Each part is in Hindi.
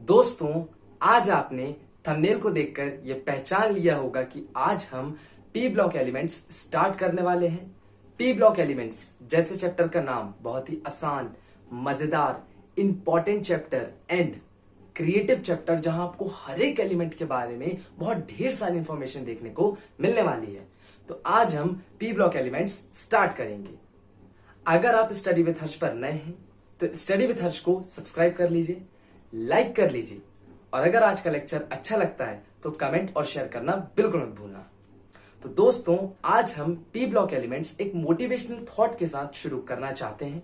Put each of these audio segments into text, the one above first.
दोस्तों, आज आपने थंबनेल को देखकर यह पहचान लिया होगा कि आज हम पी ब्लॉक एलिमेंट्स स्टार्ट करने वाले हैं। पी ब्लॉक एलिमेंट्स जैसे चैप्टर का नाम बहुत ही आसान, मजेदार, important chapter and creative chapter, जहां आपको हर एक एलिमेंट के बारे में बहुत ढेर सारी इंफॉर्मेशन देखने को मिलने वाली है। तो आज हम पी ब्लॉक एलिमेंट्स स्टार्ट करेंगे। अगर आप स्टडी विद हर्ष पर नए हैं तो स्टडी विद हर्ष को सब्सक्राइब कर लीजिए, लाइक कर लीजिए और अगर आज का लेक्चर अच्छा लगता है तो कमेंट और शेयर करना बिल्कुल मत भूलना। तो दोस्तों, आज हम पी ब्लॉक एलिमेंट्स एक मोटिवेशनल थॉट के साथ शुरू करना चाहते हैं,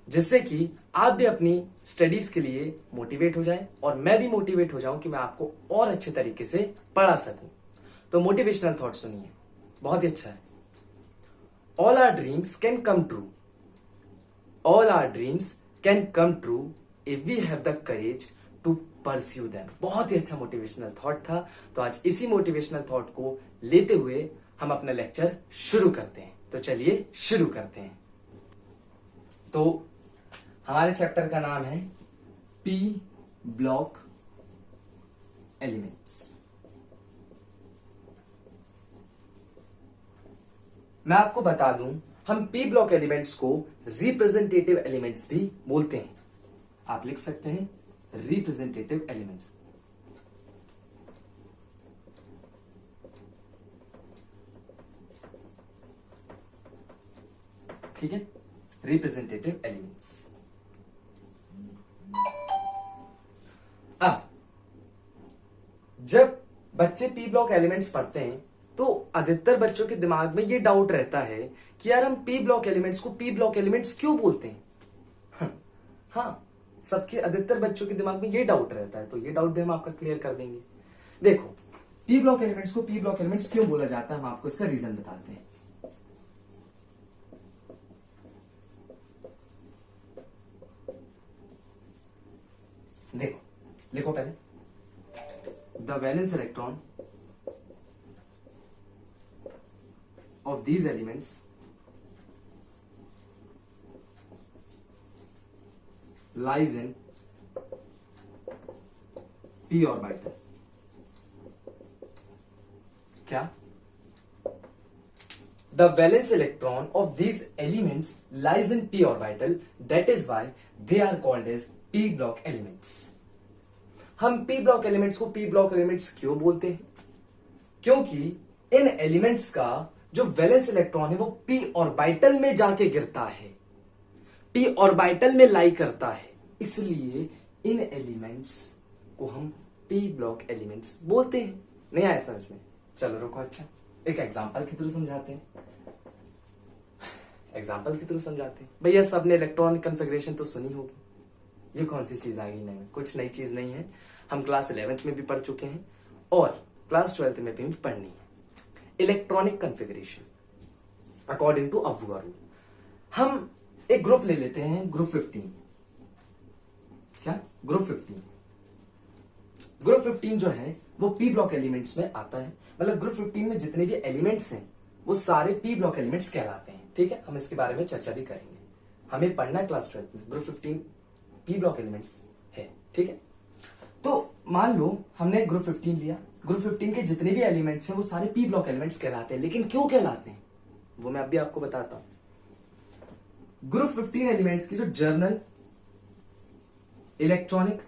जिससे कि आप भी अपनी स्टडीज के लिए मोटिवेट हो जाए और मैं भी मोटिवेट हो जाऊं कि मैं आपको और अच्छे तरीके से पढ़ा सकूं। तो मोटिवेशनल थॉट सुनिए, बहुत ही अच्छा है। All our dreams can come true, all our dreams can come true if we have the courage to pursue them. बहुत ही अच्छा मोटिवेशनल थॉट था। तो आज इसी मोटिवेशनल थॉट को लेते हुए हम अपना लेक्चर शुरू करते हैं। तो चलिए शुरू करते हैं। तो हमारे चैप्टर का नाम है पी ब्लॉक एलिमेंट्स। मैं आपको बता दूं, हम पी ब्लॉक एलिमेंट्स को रिप्रेजेंटेटिव एलिमेंट्स भी बोलते हैं। आप लिख सकते हैं रिप्रेजेंटेटिव एलिमेंट्स। ठीक है, रिप्रेजेंटेटिव एलिमेंट्स। अब जब बच्चे पी ब्लॉक एलिमेंट्स पढ़ते हैं तो अधिकतर बच्चों के दिमाग में ये डाउट रहता है कि यार हम पी ब्लॉक एलिमेंट्स को पी ब्लॉक एलिमेंट्स क्यों बोलते हैं। हाँ, सबके अधिकतर बच्चों के दिमाग में ये डाउट रहता है, तो ये डाउट भी हम आपका क्लियर कर देंगे। देखो, पी ब्लॉक एलिमेंट्स को पी ब्लॉक एलिमेंट्स क्यों बोला जाता है, हम आपको इसका रीजन बताते हैं। देखो, लिखो पहले, the valence electron of these elements lies in p orbital। क्या? The valence electron of these elements lies in p orbital, that is why they are called as p block elements। हम p block elements को p block elements क्यों बोलते हैं? क्योंकि इन एलिमेंट्स का जो वैलेंस इलेक्ट्रॉन है वो पी ऑर्बिटल में जाके गिरता है, पी ऑर्बिटल में लाई करता है, इसलिए इन एलिमेंट्स को हम पी ब्लॉक एलिमेंट्स बोलते हैं। नहीं आया समझ में? चलो रुको, अच्छा एक एग्जांपल के थ्रू समझाते हैं। एग्जांपल के थ्रू समझाते हैं। भैया सबने इलेक्ट्रॉनिक कॉन्फ़िगरेशन तो सुनी होगी, ये कौन सी चीज आ गई? नहीं, कुछ नई चीज नहीं है, हम क्लास 11th में भी पढ़ चुके हैं और क्लास 12th में भी पढ़नी है। Electronic configuration according to Avogadro rule. हम एक ग्रुप ले लेते हैं, ग्रुप 15। क्या? ग्रुप 15। ग्रुप 15 जो है वो पी ब्लॉक एलिमेंट्स में आता है। मतलब ग्रुप 15 में जितने भी एलिमेंट्स हैं वो सारे पी ब्लॉक एलिमेंट्स कहलाते हैं। ठीक है, हम इसके बारे में चर्चा भी करेंगे। हमें पढ़ना है क्लास 12th में, ग्रुप 15 पी ब्लॉक एलिमेंट्स है। ठीक है, तो मान लो हमने ग्रुप 15 लिया, ग्रुप 15 के जितने भी एलिमेंट्स हैं वो सारे पी ब्लॉक एलिमेंट्स कहलाते हैं। लेकिन क्यों कहलाते हैं वो मैं अभी आपको बताता हूं। ग्रुप 15 एलिमेंट्स की जो जर्नल इलेक्ट्रॉनिक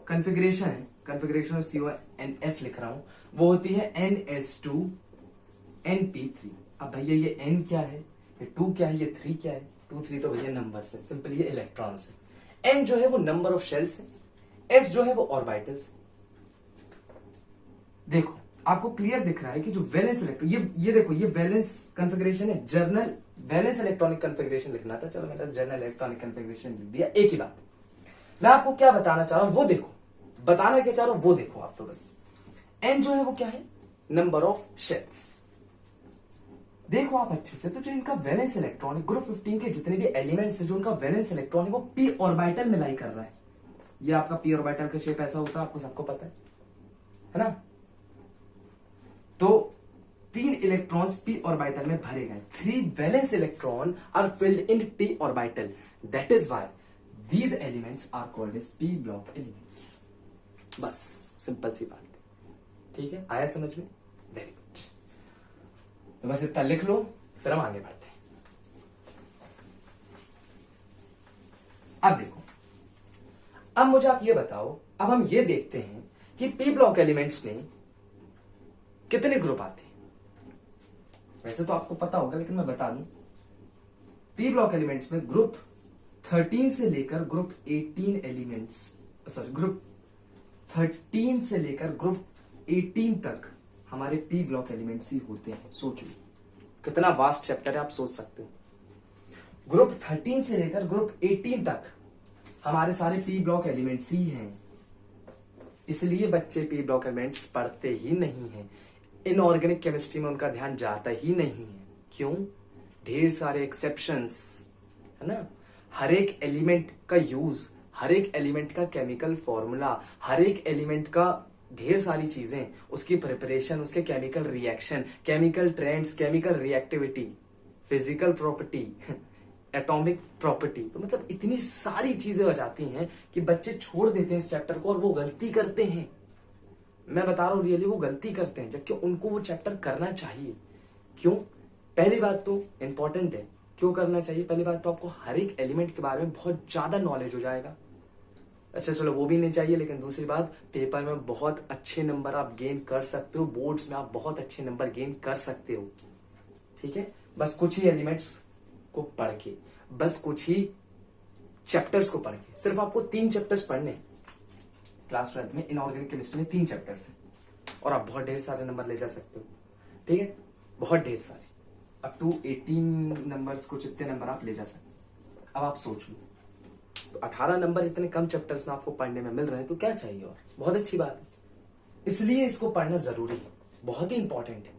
कॉन्फ़िगरेशन है, कॉन्फ़िगरेशन CONF लिख रहा हूं, वो होती है NS2 NP3। अब भैया ये N क्या है, ये 2 क्या है, ये 3 क्या है? 2 3 तो भैया नंबर्स है, सिंपली ये इलेक्ट्रॉन्स है। N जो है वो नंबर ऑफ शेल्स है, S जो है वो ऑर्बिटल्स है। देखो, आपको क्लियर दिख रहा है कि जो वैलेंस इलेक्ट्रॉन, ये देखो, ये वैलेंस कॉन्फ़िगरेशन है। जर्नल वैलेंस इलेक्ट्रॉनिक कॉन्फ़िगरेशन लिखना था, चलो मैंने जर्नल इलेक्ट्रॉनिक कॉन्फ़िगरेशन लिख दिया। एक ही बात। मैं आपको क्या बताना चाह रहा हूं वो देखो, बताना क्या चाह रहा हूं वो देखो आप। तो बस N जो है वो क्या है? Number of shells. देखो आप अच्छे से, तो जो इनका वैलेंस इलेक्ट्रॉन, ग्रुप 15 के जितने भी एलिमेंट्स है जो उनका वैलेंस इलेक्ट्रॉन है वो पी ऑर्बिटल में लाई कर रहा है। ये आपका पी ऑर्बिटल का शेप ऐसा होता है, आपको सबको पता है ना? तो 3 इलेक्ट्रॉन्स p ऑर्बिटल में भरे गए। 3 valence electron are filled in p orbital, that is why these elements are called as P block elements. बस सिंपल सी बात है, ठीक है, आया समझ में? Very good. तो बस इतना लिख लो, फिर हम आगे बढ़ते हैं। अब देखो, अब मुझे आप ये बताओ, अब हम ये देखते हैं कि पी ब्लॉक एलिमेंट्स में कितने ग्रुप आते हैं। वैसे तो आपको पता होगा, लेकिन मैं बता दूं, पी ब्लॉक एलिमेंट्स में ग्रुप 13 से लेकर ग्रुप 18 एलिमेंट्स, सॉरी ग्रुप 13 से लेकर ग्रुप 18 तक हमारे पी ब्लॉक एलिमेंट्स ही होते हैं। सोचो कितना वास्ट चैप्टर है, आप सोच सकते हो। ग्रुप 13 से लेकर ग्रुप 18 तक हमारे सारे पी ब्लॉक एलिमेंट्स ही हैं। इसलिए बच्चे पी ब्लॉक एलिमेंट्स पढ़ते ही नहीं हैं। इनऑर्गेनिक केमिस्ट्री में उनका ध्यान जाता ही नहीं है। क्यों? ढेर सारे एक्सेप्शंस है ना। हर एक एलिमेंट का यूज, हर एक एलिमेंट का केमिकल फॉर्मूला, हर एक एलिमेंट का ढेर सारी चीजें, उसकी प्रिपरेशन, उसके chemical reaction, chemical trends, chemical reactivity, physical property, atomic property, तो मतलब इतनी सारी चीजें हो जाती हैं कि बच्चे छोड़ देते हैं इस चैप्टर को, और वो गलती करते हैं। मैं बता रहा हूं रियली, वो गलती करते हैं, जबकि उनको वो चैप्टर करना चाहिए। क्यों? पहली बात तो इंपॉर्टेंट है, क्यों करना चाहिए? पहली बात तो आपको हर एक एलिमेंट के बारे में बहुत ज्यादा नॉलेज हो जाएगा। अच्छा चलो वो भी नहीं चाहिए, लेकिन दूसरी बात, पेपर में बहुत अच्छे नंबर आप गेन कर सकते हो, बोर्ड्स में आप बहुत अच्छे नंबर गेन कर सकते हो। ठीक है, बस कुछ ही एलिमेंट्स को पढ़ के, बस कुछ ही चैप्टर्स को पढ़ के, सिर्फ आपको 3 चैप्टर्स पढ़ने क्लास 12 में। इनऑर्गेनिक केमिस्ट्री में 3 चैप्टर्स हैं और आप बहुत ढेर सारे नंबर ले जा सकते हो। ठीक है, बहुत ढेर सारे, अप टू 18 नंबर्स, कुछ इतने नंबर आप ले जा सकते हो। अब आप सोच लो, तो 18 नंबर इतने कम चैप्टर्स में आपको पढ़ने में मिल रहे हैं, तो क्या चाहिए और? बहुत अच्छी बात है। इसलिए इसको पढ़ना जरूरी है, बहुत ही इंपॉर्टेंट है।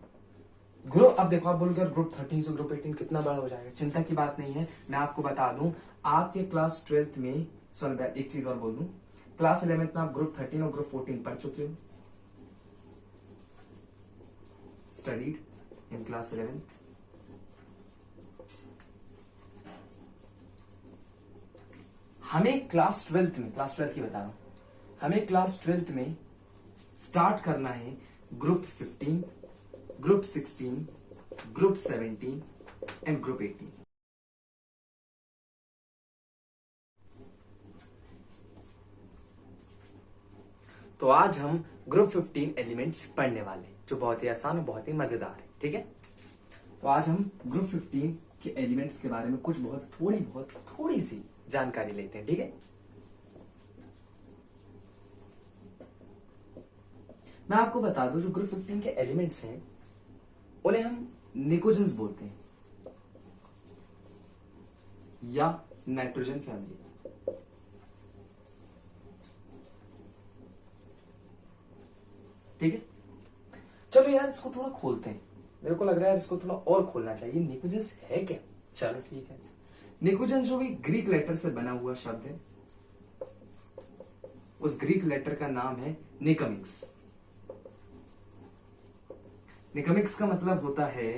ग्रुप, अब देखो, आप बोलोगे ग्रुप 13 से ग्रुप 18 कितना बड़ा हो जाएगा, चिंता की बात नहीं है। मैं आपको बता दूं, आपके क्लास 12th में, सॉरी एक चीज और बोल दूं, क्लास 11th में आप ग्रुप 13 और ग्रुप 14 पढ़ चुके हो, स्टडीड इन क्लास 11th। हमें क्लास 12th में, क्लास 12th की बता रहा हूं, हमें क्लास 12th में स्टार्ट करना है group 15, group 16, group 17 and group 18। तो आज हम ग्रुप 15 एलिमेंट्स पढ़ने वाले, जो बहुत ही आसान और बहुत ही मजेदार है। ठीक है, तो आज हम ग्रुप 15 के एलिमेंट्स के बारे में कुछ बहुत थोड़ी सी जानकारी लेते हैं। ठीक है, मैं आपको बता दूं, जो ग्रुप 15 के एलिमेंट्स हैं उन्हें हम निकोजेंस बोलते हैं, या नाइट्रोजन फैमिली। ठीक है, चलो यार इसको थोड़ा खोलते हैं। मेरे को लग रहा है यार इसको थोड़ा और खोलना चाहिए। निकोजेंस है क्या? चलो ठीक है, निकोजेंस जो भी ग्रीक लेटर से बना हुआ शब्द है, उस ग्रीक लेटर का नाम है निकमिक्स। निकमिक्स का मतलब होता है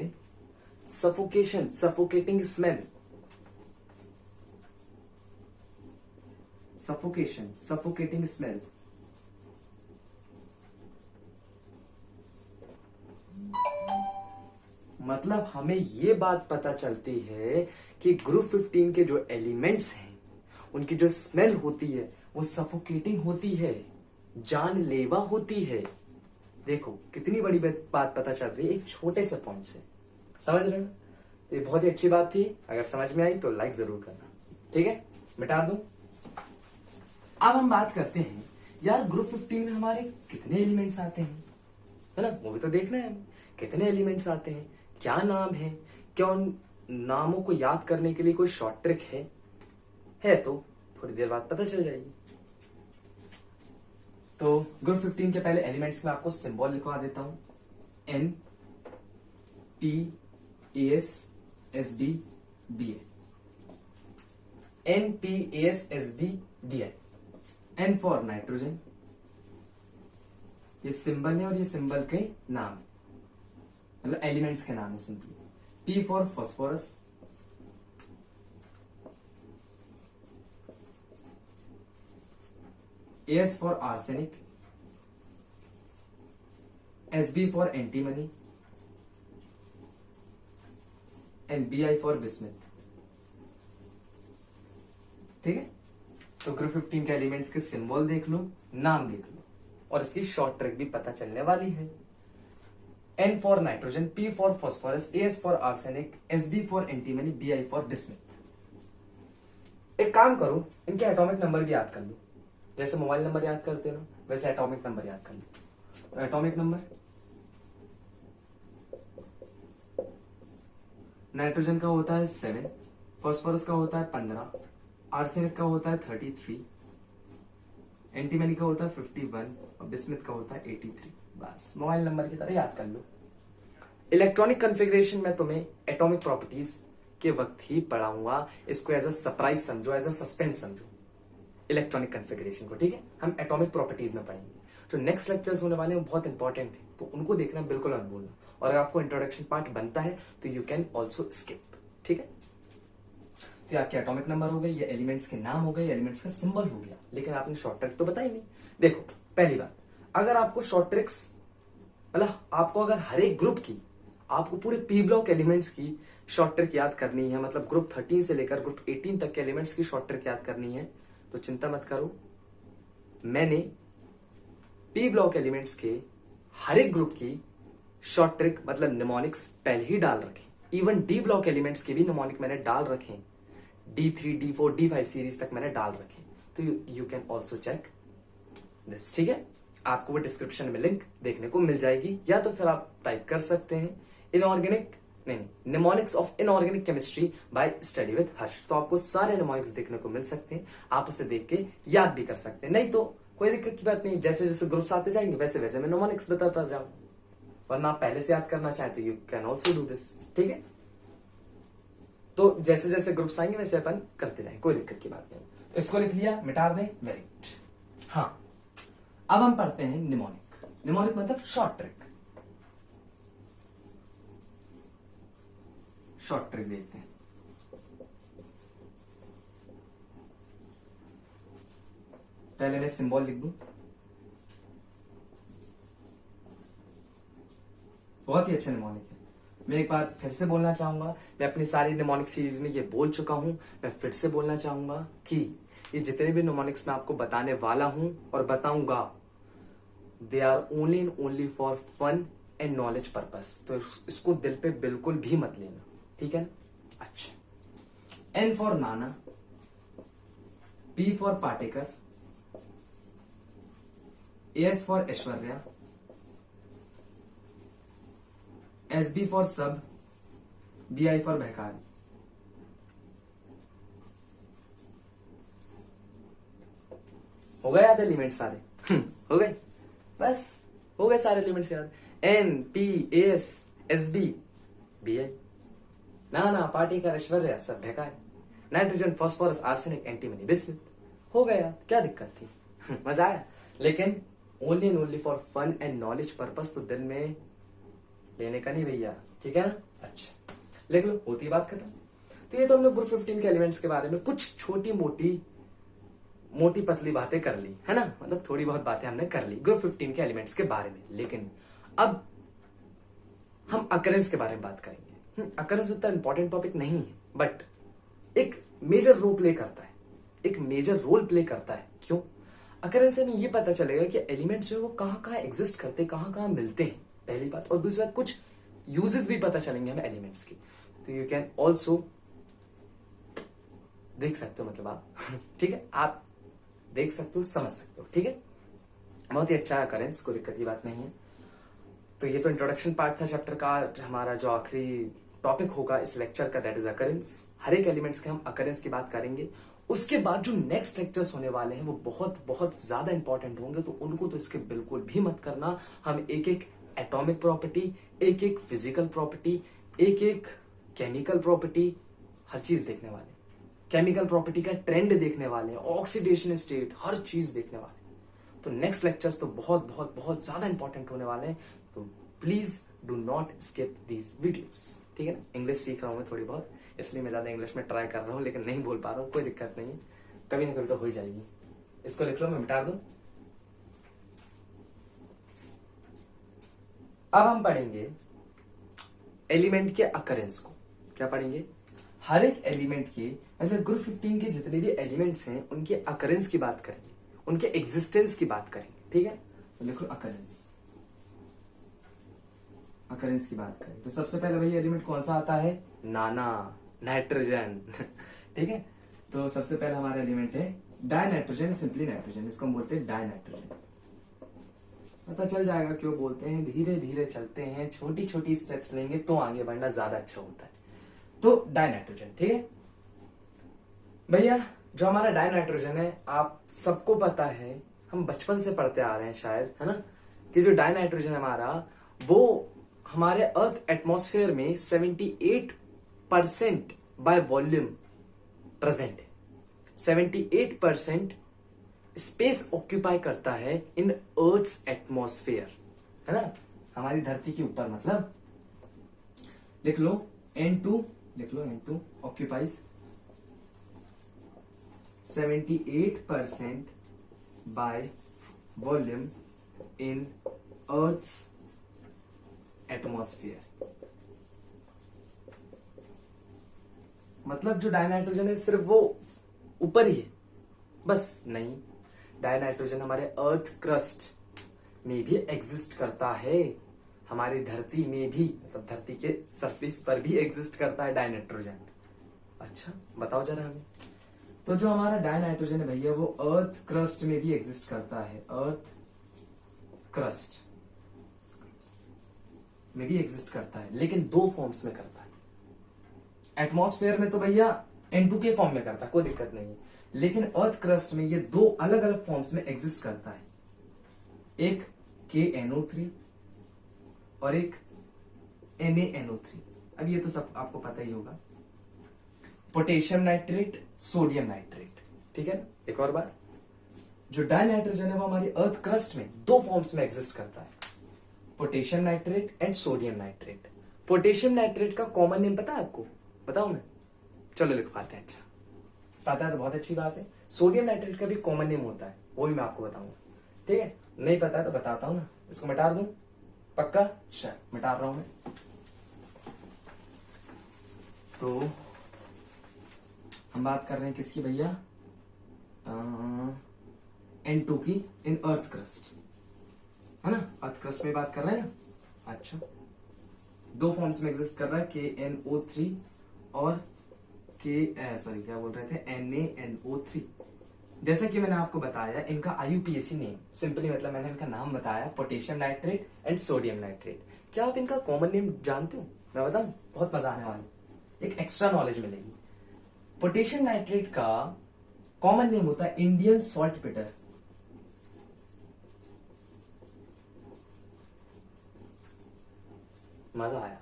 suffocation, suffocating smell, suffocation, suffocating smell. मतलब हमें ये बात पता चलती है कि ग्रुप 15 के जो एलिमेंट्स हैं उनकी जो स्मेल होती है वो सफोकेटिंग होती है, जानलेवा होती है। देखो कितनी बड़ी बात पता चल रही है एक छोटे से पॉइंट से, समझ रहे हो? तो ये बहुत ही अच्छी बात थी। अगर समझ में आई तो लाइक जरूर करना। ठीक है, मिटा दूं। अब हम बात करते हैं यार ग्रुप 15 में हमारे कितने एलिमेंट्स आते हैं, है ना, वो भी तो देखना है हमें। कितने एलिमेंट्स आते हैं, क्या नाम है, क्या उन नामों को याद करने के लिए कोई शॉर्ट ट्रिक है तो थोड़ी देर बाद पता चल जाएगी। तो ग्रुप 15 के पहले एलिमेंट्स में आपको सिंबल लिखवा देता हूं, N P A S S B D A, N P A S S B D A। N for nitrogen, ये सिंबल है और ये सिंबल के नाम है, मतलब एलिमेंट्स के नाम है simply. P for phosphorus, AS for arsenic, SB for antimony and BI for bismuth. ठीक है, तो ग्रुप 15 के एलिमेंट्स के सिंबल देख लो, नाम देख लो, और इसकी शॉर्ट ट्रिक भी पता चलने वाली है। N for nitrogen, P for phosphorus, AS for arsenic, SB for antimony, BI for bismuth. एक काम करो, इनके एटॉमिक नंबर भी याद कर लो, जैसे मोबाइल नंबर याद करते हो ना, वैसे एटॉमिक नंबर याद कर लो। तो एटॉमिक नंबर, नाइट्रोजन का होता है 7, फॉस्फोरस का होता है 15, आर्सेनिक का होता है 33, एंटीमनी का होता है 51 और बिस्मिथ का होता है 83। बस मोबाइल नंबर की तरह याद कर लो। इलेक्ट्रॉनिक कॉन्फ़िगरेशन में तुम्हें एटॉमिक प्रॉपर्टीज के वक्त ही पढ़ाऊंगा, इसको एज अ सरप्राइज समझो, एज अ सस्पेंस समझो इलेक्ट्रॉनिक कॉन्फ़िगरेशन को। ठीक है, हम एटॉमिक प्रॉपर्टीज में पढ़ेंगे। जो नेक्स्ट लेक्चर्स होने वाले हैं वो बहुत इंपॉर्टेंट है, तो उनको देखना बिल्कुल मत भूलना। और अगर आपको इंट्रोडक्शन पार्ट बनता है तो यू कैन ऑल्सो स्किप। ठीक है, तो आपके एटॉमिक नंबर हो गए, ये एलिमेंट्स के नाम हो गए, एलिमेंट्स का सिंबल हो गया, लेकिन आपने शॉर्ट ट्रिक तो बताई नहीं। देखो, पहली बात, अगर आपको शॉर्ट ट्रिक्स मतलब आपको अगर हर एक ग्रुप की, आपको पूरे पी ब्लॉक एलिमेंट्स की शॉर्ट ट्रिक याद करनी है, मतलब ग्रुप 13 से लेकर ग्रुप 18 तक के एलिमेंट्स की शॉर्ट ट्रिक याद करनी है, तो चिंता मत करो, मैंने पी ब्लॉक एलिमेंट्स के हर एक ग्रुप की शॉर्ट ट्रिक मतलब निमोनिक्स पहले ही डाल रखे। इवन डी ब्लॉक एलिमेंट्स के भी निमोनिक मैंने डाल रखे, D3, D4, D5 सीरीज तक मैंने डाल रखे, तो you can also check this. ठीक है, आपको वो डिस्क्रिप्शन में लिंक देखने को मिल जाएगी, या तो फिर आप टाइप कर सकते हैं इनऑर्गेनिक नहीं mnemonics of inorganic chemistry by study with Harsh, तो आपको सारे निमोनिक्स देखने को मिल सकते हैं, आप उसे देख के याद भी कर सकते हैं। नहीं तो कोई दिक्कत की बात नहीं, जैसे जैसे ग्रुप्स आते जाएंगे वैसे वैसे मैं निमोनिक्स बताता जाऊं, वरना आप पहले से याद करना चाहते तो you can also do this. ठीक है, तो जैसे जैसे ग्रुप्स आएंगे वैसे अपन करते जाएंगे, कोई दिक्कत की बात नहीं। तो इसको लिख लिया, मिटा दें, वेरी गुड। हाँ, अब हम पढ़ते हैं निमोनिक। निमोनिक मतलब शॉर्ट ट्रिक। शॉर्ट ट्रिक देखते हैं। पहले मैं सिंबल लिख दूं, बहुत ही अच्छा निमोनिक है। मैं एक बार फिर से बोलना चाहूंगा, मैं अपनी सारी निमोनिक सीरीज में ये बोल चुका हूं, मैं फिर से बोलना चाहूंगा कि ये जितने भी निमोनिक्स मैं आपको बताने वाला हूं और बताऊंगा, they are only and only for fun and knowledge purpose, तो इसको दिल पे बिल्कुल भी मत लेना। ठीक है ना? अच्छा, N for Nana, P for Patekar, AS for Aishwarya, SB for सब, BI फॉर बहकार। हो गए याद एलिमेंट सारे? हो गए, बस हो गए सारे एलिमेंट्स याद। N, P, AS, SB, BI, नाना पाटेकर ऐश्वर्या सब बहकार, nitrogen phosphorus arsenic antimony bismuth. हो गया याद, क्या दिक्कत थी? मजा आया, लेकिन only and only for fun and knowledge purpose, तो दिल में लेने का नहीं भैया। ठीक है ना? अच्छा, लिख लो, होती है बात खत्म। तो ये तो हम लोग ग्रुप 15 के एलिमेंट्स के बारे में कुछ छोटी मोटी पतली बातें कर ली है ना, मतलब थोड़ी बहुत बातें हमने कर ली ग्रुप 15 के एलिमेंट्स के बारे में। लेकिन अब हम अकरेंस के बारे में बात करेंगे। अकरेंस उतना इंपॉर्टेंट टॉपिक नहीं है, बट एक मेजर रोल प्ले करता है, एक मेजर रोल प्ले करता है। क्यों? अकरेंस से हमें ये पता चलेगा कि एलिमेंट्स जो है वो कहाँ कहाँ एग्जिस्ट करते हैं, कहाँ कहाँ मिलते हैं, पहली बात। और दूसरी बात, कुछ यूजेस भी पता चलेंगे हमें एलिमेंट्स की, तो यू कैन ऑल्सो देख सकते हो, मतलब आप ठीक है, आप देख सकते हो, समझ सकते हो। ठीक है, बहुत ही अच्छा है अकरेंस, कोई दिक्कत की बात नहीं है। तो ये तो इंट्रोडक्शन पार्ट था चैप्टर का। हमारा जो आखिरी टॉपिक होगा इस लेक्चर का, दैट इज अकरेंस। हर एक एलिमेंट्स के हम अकरेंस की बात करेंगे। उसके बाद जो नेक्स्ट लेक्चर्स होने वाले हैं वो बहुत बहुत ज्यादा इंपॉर्टेंट होंगे, तो उनको तो इसके बिल्कुल भी मत करना। हम एक एक एटॉमिक प्रॉपर्टी, एक एक फिजिकल प्रॉपर्टी, एक एक केमिकल प्रॉपर्टी, हर चीज देखने वाले। केमिकल प्रॉपर्टी का ट्रेंड देखने वाले हैं, ऑक्सीडेशन स्टेट, हर चीज देखने वाले हैं। तो नेक्स्ट लेक्चर्स तो बहुत बहुत बहुत ज्यादा इंपॉर्टेंट होने वाले हैं, तो please do not skip these videos. ठीक है ना? इंग्लिश सीख रहा हूं मैं थोड़ी बहुत, इसलिए मैं ज्यादा इंग्लिश में ट्राई कर रहा हूं, लेकिन नहीं बोल पा रहा हूं, कोई दिक्कत नहीं है, कभी ना कभी तो हो ही जाएगी। इसको लिख लो, मैं मिटा दूं, अब हम पढ़ेंगे एलिमेंट के अकरेंस को। क्या पढ़ेंगे? हर एक एलिमेंट के, मतलब ग्रुप 15 के जितने भी एलिमेंट्स हैं उनके अकरेंस की बात करेंगे, उनके एग्जिस्टेंस की बात करेंगे। ठीक है, तो लिखो अकरेंस। अकरेंस की बात करें तो सबसे पहले भाई एलिमेंट कौन सा आता है? नाइट्रोजन। ठीक है, तो सबसे पहले हमारा एलिमेंट है डाई नाइट्रोजन, सिंपली नाइट्रोजन, इसको हम बोलते हैं डाई नाइट्रोजन। पता चल जाएगा क्यों बोलते हैं, धीरे धीरे चलते हैं, छोटी छोटी स्टेप्स लेंगे तो आगे बढ़ना ज्यादा अच्छा होता है। तो डाई नाइट्रोजन, ठीक है भैया। जो हमारा डाई नाइट्रोजन है, आप सबको पता है, हम बचपन से पढ़ते आ रहे हैं शायद, है ना, कि जो डाई नाइट्रोजन हमारा, वो हमारे अर्थ एटमॉस्फेयर में 78% बाय वॉल्यूम प्रेजेंट है। 78% स्पेस ऑक्यूपाई करता है इन अर्थ्स एटमॉस्फेयर, है ना, हमारी धरती के ऊपर। मतलब लिख लो N2, लिख लो N2 occupies 78% by volume in earth's atmosphere. मतलब जो डाई नाइट्रोजन है सिर्फ वो ऊपर ही है, बस नहीं, डाई नाइट्रोजन हमारे अर्थ क्रस्ट में भी एग्जिस्ट करता है, हमारी धरती में भी, मतलब धरती के सरफेस पर भी एग्जिस्ट करता है डाई नाइट्रोजन। अच्छा बताओ जरा हमें। तो जो हमारा डाई नाइट्रोजन है भैया, वो अर्थ क्रस्ट में भी एग्जिस्ट करता है, अर्थ क्रस्ट में भी एग्जिस्ट करता है, लेकिन दो फॉर्म्स में करता है। एटमॉस्फेयर में तो भैया N2 के फॉर्म में करता है, कोई दिक्कत नहीं है, लेकिन अर्थ क्रस्ट में ये दो अलग अलग फॉर्म्स में एग्जिस्ट करता है, एक KNO3 और एक NaNO3। अब ये तो सब आपको पता ही होगा, पोटेशियम नाइट्रेट, सोडियम नाइट्रेट। ठीक है, एक और बार, जो डाई नाइट्रोजन है वो हमारी अर्थ क्रस्ट में दो फॉर्म्स में एग्जिस्ट करता है, potassium nitrate and sodium nitrate. Potassium nitrate का कॉमन नेम पता है आपको? बताओ मैं, चलो लिखवाते हैं। अच्छा पता है तो बहुत अच्छी बात है। सोडियम नाइट्रेट का भी कॉमन नेम होता है, वो भी मैं आपको बताऊंगा। ठीक है, नहीं पता है तो बताता हूं ना। इसको मिटा दूं? पक्का? चल मिटा रहा हूं मैं। तो हम बात कर रहे हैं किसकी भैया? N2 की इन अर्थ क्रस्ट, है ना, अर्थ क्रस्ट में बात कर रहे हैं ना। अच्छा, दो फॉर्म्स में एग्जिस्ट कर रहा है, KNO3 और क्या बोल रहे थे, NaNO3। जैसा कि मैंने आपको बताया, इनका IUPAC नेम, सिंपली मतलब मैंने इनका नाम बताया, potassium nitrate and sodium nitrate. क्या आप इनका कॉमन नेम जानते हो? मैं बताऊं, बहुत मजा आने वाला, एक एक्स्ट्रा नॉलेज मिलेगी। पोटेशियम नाइट्रेट का कॉमन नेम होता है इंडियन सॉल्ट पिटर। मजा आया।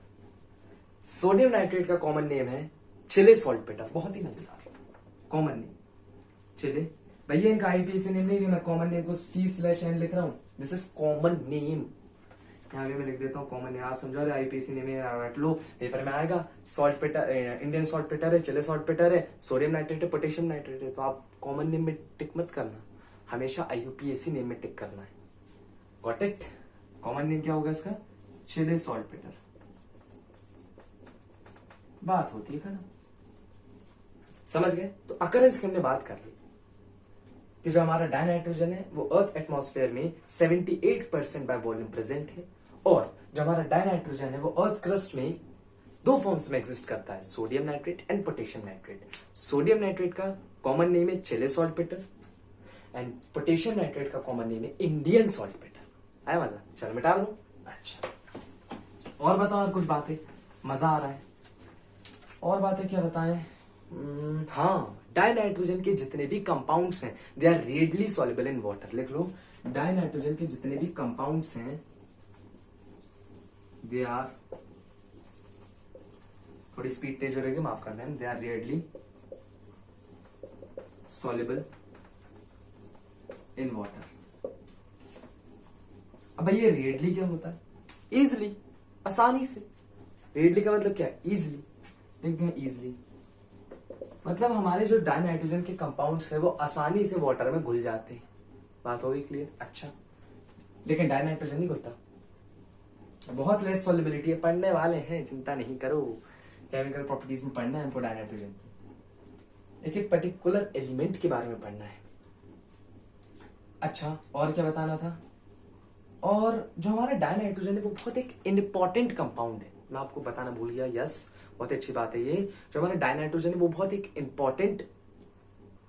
सोडियम नाइट्रेट का कॉमन नेम है चिले सॉल्ट पिटर, बहुत ही मजेदार कॉमन नेम, चिले। भैया इनका IUPAC नेम नहीं, मैं कॉमन नेम को C/N लिख रहा हूं, दिस इज कॉमन नेम। यहाँ भी मैं लिख देता हूँ कॉमन नेम, आप समझो रहे, IUPAC नेम रट लो, पेपर में आएगा। सॉल्ट पिटर, इंडियन सॉल्ट पिटर है, चिले सॉल्ट पिटर है, सोडियम नाइट्रेट है, पोटेशियम नाइट्रेट है। तो आप कॉमन नेम में टिक मत करना, हमेशा IUPAC नेम में टिक करना है। Got it? कॉमन नेम क्या होगा इसका? चिले सॉल्ट पिटर। बात होती है ना, समझ गए? तो अकरेंस की हमने बात कर ली कि जो हमारा डाई नाइट्रोजन है वो अर्थ एटमॉस्फेयर में 78% बाय वॉल्यूम प्रेजेंट है, और जो हमारा डाई नाइट्रोजन है वो अर्थ क्रस्ट में दो फॉर्म्स में एग्जिस्ट करता है, sodium nitrate and potassium nitrate. Sodium nitrate का कॉमन नेम है चिले सॉल्ट पिटर एंड पोटेशियम नाइट्रेट का कॉमन नेम है इंडियन सॉल्ट पिटर। आया मजा? चल मिटा दूं। अच्छा और बताओ, और कुछ बातें, मजा आ रहा है? और बातें क्या बताएं? हाँ, डाई नाइट्रोजन के जितने भी कंपाउंड्स हैं they are readily soluble in water. लिख लो, डाई नाइट्रोजन के जितने भी कंपाउंड्स हैं दे आर, थोड़ी स्पीड तेज हो रही है, माफ करना है, they are readily soluble in water. अब भाई ये रेडली क्या होता है? इजिली, आसानी से। रेडली का मतलब क्या है? इजिली। लिखते हैं इजिली, मतलब हमारे जो डाई नाइट्रोजन के कंपाउंड्स है वो आसानी से वाटर में घुल जाते हैं। बात हो गई क्लियर? अच्छा, लेकिन डाई नाइट्रोजन नहीं घुलता, बहुत लेस सॉल्युबिलिटी है, पढ़ने वाले हैं, चिंता नहीं करो। केमिकल प्रॉपर्टीज में पढ़ना है हमको डायनाइट्रोजन, एक एक पर्टिकुलर एलिमेंट के बारे में पढ़ना है। अच्छा, और क्या बताना था? और जो हमारा डायनाइट्रोजन है वो बहुत एक इंपॉर्टेंट कंपाउंड है, मैं आपको बताना भूल गया। यस, बहुत अच्छी बात है ये। जो हमारा डायनाइट्रोजन है वो बहुत एक इंपॉर्टेंट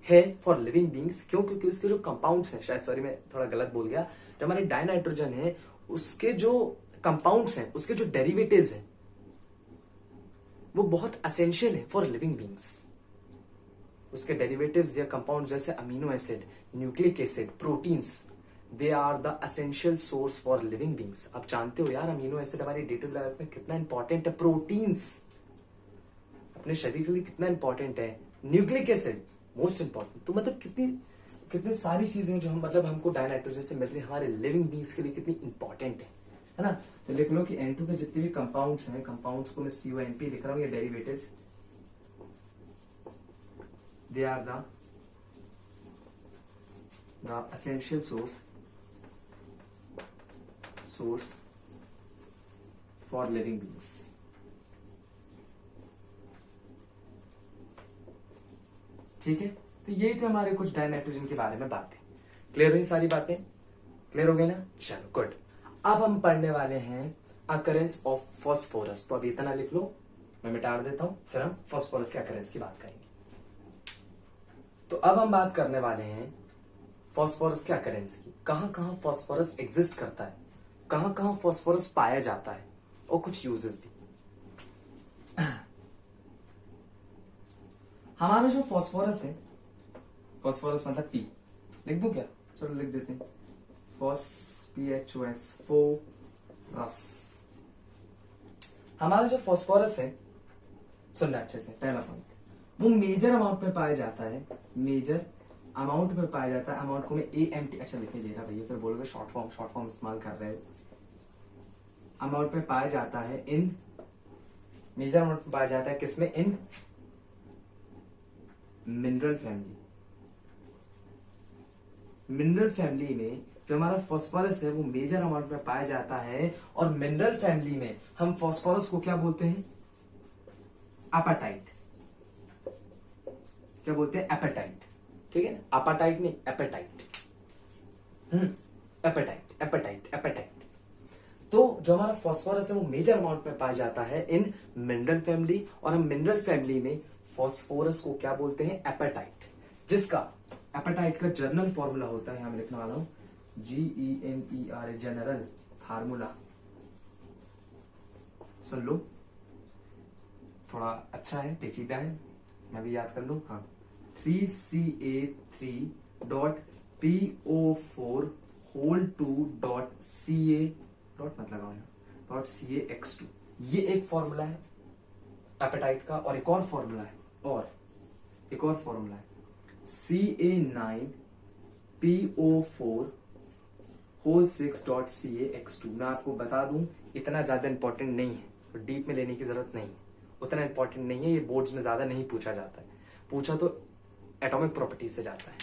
है फॉर लिविंग बींग्स। क्यों? क्योंकि उसके जो कंपाउंड्स हैं, शायद सॉरी मैं थोड़ा गलत बोल गया, जो हमारे डायनाइट्रोजन है उसके जो कंपाउंड्स हैं, उसके जो डेरिवेटिव्स हैं वो बहुत असेंशियल है फॉर लिविंग बींग्स। उसके डेरिवेटिव्स या कंपाउंड जैसे amino acid, nucleic acid, proteins, they are the essential source for living beings. आप जानते हो यार अमीनो एसिड हमारी डे टू डे लाइफ में कितना इंपॉर्टेंट है। प्रोटीन्स अपने शरीर के लिए कितना इंपॉर्टेंट है। Nucleic acid most important. तो मतलब कितनी कितनी सारी चीजें जो हम मतलब हमको डायनाइट्रोजन से मिल रही है हमारे लिविंग बींग्स के लिए कितनी इंपॉर्टेंट है ना। तो लिख लो कि N2 के जितने भी कंपाउंड्स हैं, कंपाउंड्स को मैं CONP लिख रहा हूँ, ये derivatives, they are the essential source for living beings। ठीक है, तो यही थे हमारे कुछ डायनाइट्रोजन के बारे में बातें। क्लियर हुई सारी बातें? क्लियर हो गई ना? चलो गुड। अब हम पढ़ने वाले हैं अकरेंस ऑफ फॉस्फोरस। तो अब इतना लिख लो, मैं मिटा देता हूं, फिर हम फॉस्फोरस के अकरेंस की बात करेंगे। तो अब हम बात करने वाले हैं फॉस्फोरस के अकरेंस की। कहां कहां फॉस्फोरस एग्जिस्ट करता है, कहां कहां फॉस्फोरस पाया जाता है, और कुछ यूजेस भी। हमारा जो फॉस्फोरस है, फॉस्फोरस मतलब पी, लिख दूं क्या? चलो लिख देते हैं, PHOS, फोरस। हमारा जो फॉस्फोरस है, सुनना अच्छे से, पहला पॉइंट, वो मेजर अमाउंट में पाया जाता है, मेजर अमाउंट में पाया जाता है। अमाउंट को मैं AMT, अच्छा लिखने दे रहा भैया, फिर बोलोगे शॉर्ट फॉर्म इस्तेमाल कर रहे हो। अमाउंट में पाया जाता है इन, मेजर अमाउंट में पाया जाता है किसमें? इन मिनरल फैमिली। मिनरल फैमिली में जो हमारा फॉस्फोरस है वो मेजर अमाउंट में पाया जाता है। और मिनरल फैमिली में हम फॉस्फोरस को क्या बोलते हैं? एपेटाइट। क्या बोलते हैं? एपेटाइट। ठीक है ना, एपेटाइट नहीं, एपेटाइट। Apatite apatite apatite. तो जो हमारा फॉस्फोरस है वो मेजर अमाउंट में पाया जाता है इन मिनरल फैमिली। और हम मिनरल फैमिली में फॉस्फोरस को क्या बोलते हैं? एपेटाइट। जिसका एपेटाइट का जनरल फॉर्मूला होता है, यहां मैं लिखने वाला हूं, GENER, जनरल फार्मूला। सुन लो, थोड़ा अच्छा है, पेचीदा है, मैं भी याद कर लूं। हाँ, 3CA3.PO4(2)Ca डॉट मत लगाओ यहाँ, .CaX2। ये एक फॉर्मूला है एपेटाइट का। और एक और फॉर्मूला है, CA9PO4(6)CaX2। मैं आपको बता दूं, इतना ज्यादा इंपॉर्टेंट नहीं है, तो डीप में लेने की जरूरत नहीं है, उतना इंपॉर्टेंट नहीं है। ये बोर्ड्स में ज्यादा नहीं पूछा जाता है, पूछा तो एटॉमिक प्रॉपर्टी से जाता है।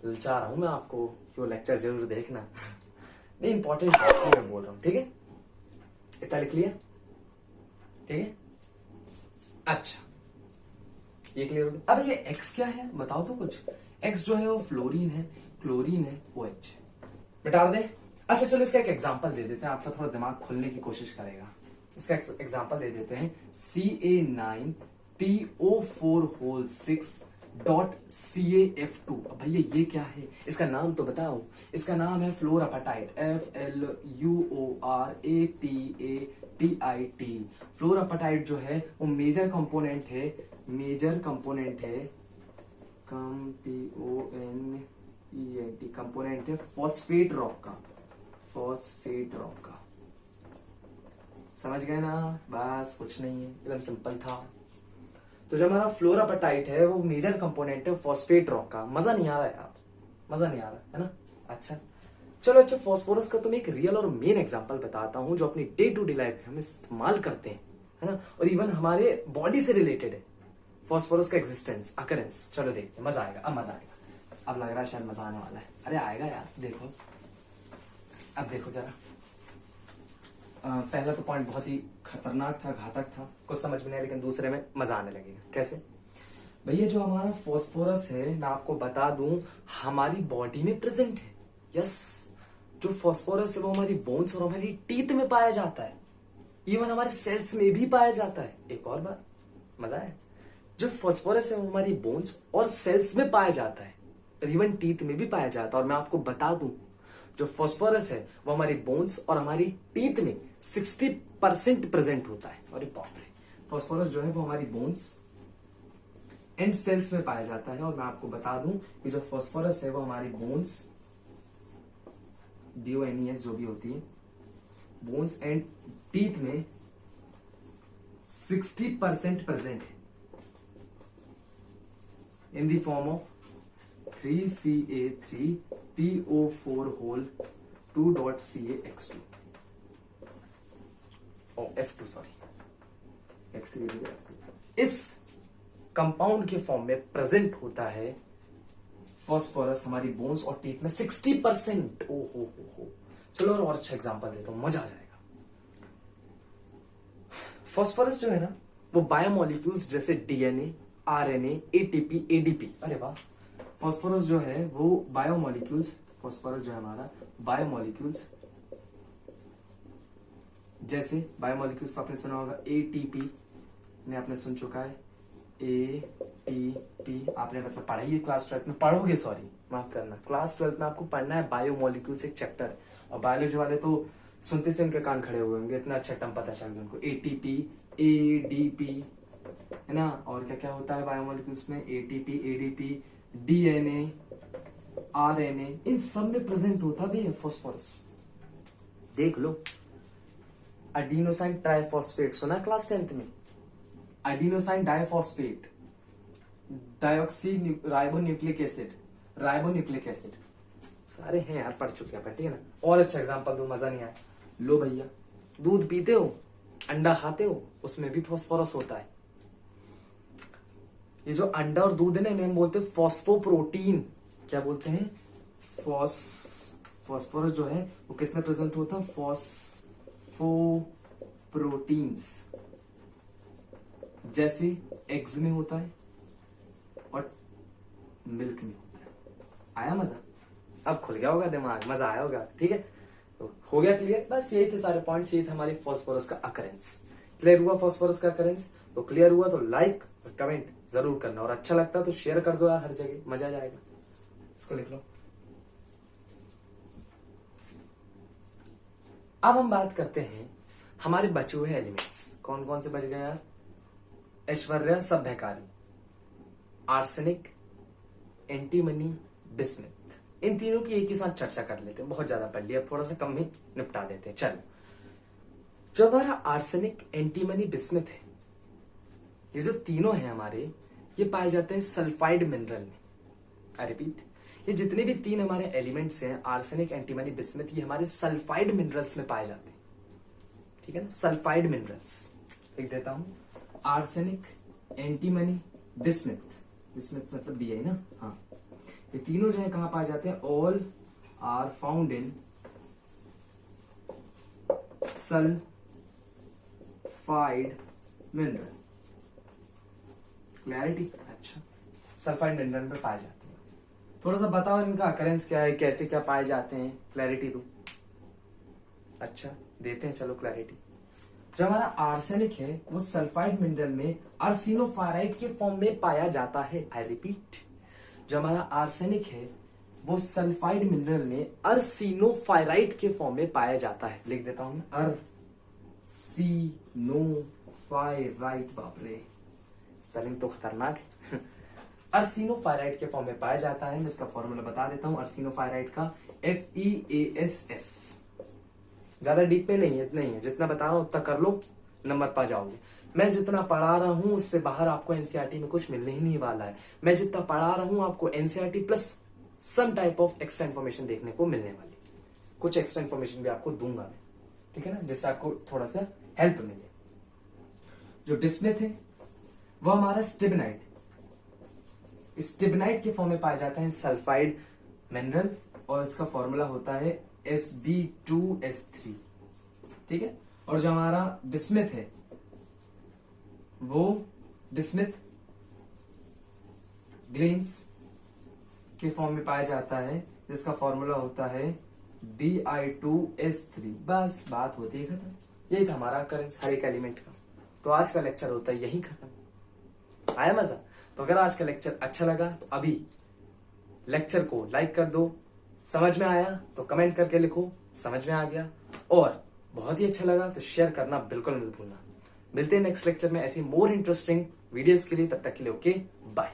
ललचा रहा हूं मैं आपको कि वो लेक्चर जरूर देखना। नहीं, इंपॉर्टेंट है इसलिए मैं बोल रहा हूं। ठीक है, इतना लिख लिया? ठीक है, अच्छा, ये क्लियर हो गया। अब ये X क्या है बताओ तो कुछ। X जो है वो फ्लोरीन है, क्लोरीन है, OH। मिटा दे। अच्छा चलो इसका एक एग्जांपल दे देते हैं, आपका थोड़ा दिमाग खुलने की कोशिश करेगा। इसका एग्जांपल दे देते हैं, CA9PO4(6)CaF2। अब भैया ये क्या है? इसका नाम तो बताओ। इसका नाम है फ्लोरापेटाइट, FLUORAPATIT। फ्लोरापेटाइट जो है वो मेजर कंपोनेंट है, कंपोनेंट है फॉस्फेट रॉक का, समझ गए ना? बस कुछ नहीं है, एकदम सिंपल था। तो जो हमारा फ्लोरापेटाइट है वो मेजर कंपोनेंट है फॉस्फेट रॉक का। मजा नहीं आ रहा है यार, मजा नहीं आ रहा है ना? अच्छा चलो, अच्छा फॉस्फोरस का तुम्हें एक रियल और मेन एग्जांपल बताता हूं जो अपनी डे टू डे लाइफ में हम इस्तेमाल करते हैं, है ना, और इवन हमारे बॉडी से रिलेटेड है फॉस्फोरस का एग्जिस्टेंस, अकरेंस। चलो देखते हैं, मजा आएगा, अब मजा आएगा। अब लग रहा है शायद मजा आने वाला है। अरे आएगा यार, देखो अब देखो जरा, पहला तो पॉइंट बहुत ही खतरनाक था, घातक था, कुछ समझ में नहीं आया, लेकिन दूसरे में मजा आने लगेगा। कैसे भैया? जो हमारा फास्फोरस है, मैं आपको बता दूं, हमारी बॉडी में प्रेजेंट है। यस, जो फास्फोरस है वो हमारी बोन्स और हमारी टीथ में पाया जाता है, इवन हमारे सेल्स में भी पाया जाता है। एक और बार मजा है, जो फास्फोरस है वो हमारी बोन्स और सेल्स में पाया जाता है, इवन टीथ में भी पाया जाता है। और मैं आपको बता दूं, जो फास्फोरस है वो हमारी बोन्स और हमारी टीथ में 60% प्रेजेंट होता है। और बाप रे, फास्फोरस जो है वो हमारी बोन्स एंड सेल्स में पाया जाता है। और मैं आपको बता दूं कि जो फास्फोरस है वो हमारी बोन्स, BONES जो भी होती है, बोन्स एंड टीथ में 60% प्रेजेंट है in the form of 3Ca3PO4 whole 2.CaX2 F2 sorry, इस कंपाउंड के फॉर्म में प्रेजेंट होता है फास्फोरस हमारी बोन्स और टीथ में 60%। ओ हो। चलो और अच्छा एग्जांपल देता हूं, मजा आ जाएगा। फास्फोरस जो है ना, वो बायोमोलिक्यूल्स जैसे DNA, RNA, ATP, ADP, अरे वाह, फास्फोरस जो है वो बायोमोलिक्यूल्स, फास्फोरस जो है हमारा बायोमोलिक्यूल्स जैसे बायोमोलिक्यूल्स तो आपने सुना होगा, ATP ने आपने सुन चुका है, ATP आपने मतलब पढ़ा ही है क्लास 12 में, पढ़ोगे सॉरी माफ करना, क्लास 12 में आपको पढ़ना है बायोमोलिक्यूल्स, एक चैप्टर है। और बायोलॉजी वाले तो सुनते से उनके कान खड़े हुए होंगे, इतना अच्छा टर्म पता चल गया उनको, ATP, ADP, है ना। और क्या क्या होता है बायोमोलिक्यूल्स में, ATP, ADP, DNA, RNA, इन सब में प्रेजेंट होता भी है फास्फोरस। देख लो, एडिनोसाइन ट्राइफॉस्फेट सुना क्लास 10th में, एडिनोसाइन डाइफॉस्फेट, डायोक्सी राइबोन्यूक्लिक एसिड, सारे हैं यार, पढ़ चुके हैं, ठीक है ना। और अच्छा एग्जांपल दो, मजा नहीं आया, लो भैया, दूध पीते हो, अंडा खाते हो, उसमें भी फास्फोरस होता है। ये जो अंडा और दूध है ना, इन्हें हम बोलते हैं फॉस्फोप्रोटीन। क्या बोलते हैं? फॉस्फोरस जो है वो किस में प्रेजेंट होता है? फॉस्फोप्रोटीन्स, जैसे एग्स में होता है और मिल्क में होता है। आया मजा? अब खुल गया होगा दिमाग, मजा आया होगा, ठीक है। तो हो गया क्लियर? बस यही थे सारे पॉइंट्स, यही थे हमारी फास्फोरस का अकरेंस। क्लियर हुआ फास्फोरस का अकरेंस? तो क्लियर हुआ तो लाइक और कमेंट जरूर करना, और अच्छा लगता है तो शेयर कर दो यार, हर जगह मजा आ जाएगा। इसको लिख लो। अब हम बात करते हैं हमारे बचे हुए एलिमेंट्स। कौन कौन से बच गए यार? ऐश्वर्या सभ्यकारी, आर्सेनिक, एंटीमनी, बिस्मिथ। इन तीनों की एक ही साथ चर्चा कर लेते हैं, बहुत ज्यादा पढ़ लिया, थोड़ा सा कम ही निपटा देते हैं। चलो, जो हमारा आर्सेनिक, एंटीमनी, बिस्मिथ है, ये जो तीनों हैं हमारे, ये पाए जाते हैं सल्फाइड मिनरल में। आई रिपीट, ये जितने भी तीन हमारे एलिमेंट्स हैं, आर्सेनिक, एंटीमनी, बिस्मिथ, ये हमारे सल्फाइड मिनरल्स में पाए जाते हैं, ठीक है ना। सल्फाइड मिनरल्स लिख देता हूं, आर्सेनिक, एंटीमनी, बिस्मिथ, बिस्मिथ मतलब बी है ना, हाँ। ये तीनों जो है कहां पाए जाते हैं? All are found in sulphide mineral. Clarity? अच्छा, सल्फाइड मिनरल में पाए जाते हैं। थोड़ा सा बताओ इनका अकरेंस क्या है, कैसे क्या पाए जाते हैं, क्लैरिटी दो। अच्छा, देते हैं, चलो क्लैरिटी। जो हमारा आर्सेनिक है वो सल्फाइड मिनरल में अर्सिनोफाइराइड के फॉर्म में पाया जाता है। आई रिपीट, जो हमारा आर्सेनिक है वो सल्फाइड मिनरल में अर्सिनोफाइराइड के फॉर्म में पाया जाता है। लिख देता हूं मैं, अर्सिनोफाइराइड। बाप रे, स्पेलिंग तो खतरनाक है। अर्सिनोफाइराइड के फॉर्म में पाया जाता है। इसका फॉर्मूला बता देता हूं अर्सिनोफाइराइड का, FeASS। ज्यादा डीप में नहीं है, इतना ही है, जितना बता रहा हूं उतना कर लो, नंबर पा जाओगे। मैं जितना पढ़ा रहा हूं उससे बाहर आपको एनसीईआरटी में कुछ मिलने ही नहीं वाला है। मैं जितना पढ़ा रहा हूं आपको NCERT plus some type of extra information देखने को मिलने वाली। कुछ एक्स्ट्रा इन्फॉर्मेशन भी आपको दूंगा मैं, ठीक है ना, जिससे आपको थोड़ा सा हेल्प मिले। जो बिस्मिथ है वो हमारा स्टिबनाइट, स्टिबनाइट के फॉर्म में पाया जाता है सल्फाइड मिनरल, और इसका फॉर्मूला होता है Sb2S3, ठीक है। और जो हमारा बिस्मिथ है वो बिस्मिथ ग्लेन्स के फॉर्म में पाया जाता है, जिसका फॉर्मूला होता है Bi2S3। बस बात होती है खत्म। यही था हमारा अकरेंस हर एक एलिमेंट का। तो आज का लेक्चर होता है यही खत्म। आया मजा? तो अगर आज का लेक्चर अच्छा लगा तो अभी लेक्चर को लाइक कर दो। समझ में आया तो कमेंट करके लिखो समझ में आ गया, और बहुत ही अच्छा लगा तो शेयर करना बिल्कुल मत भूलना। मिलते हैं नेक्स्ट लेक्चर में ऐसी मोर इंटरेस्टिंग वीडियोस के लिए। तब तक के लिए ओके बाय।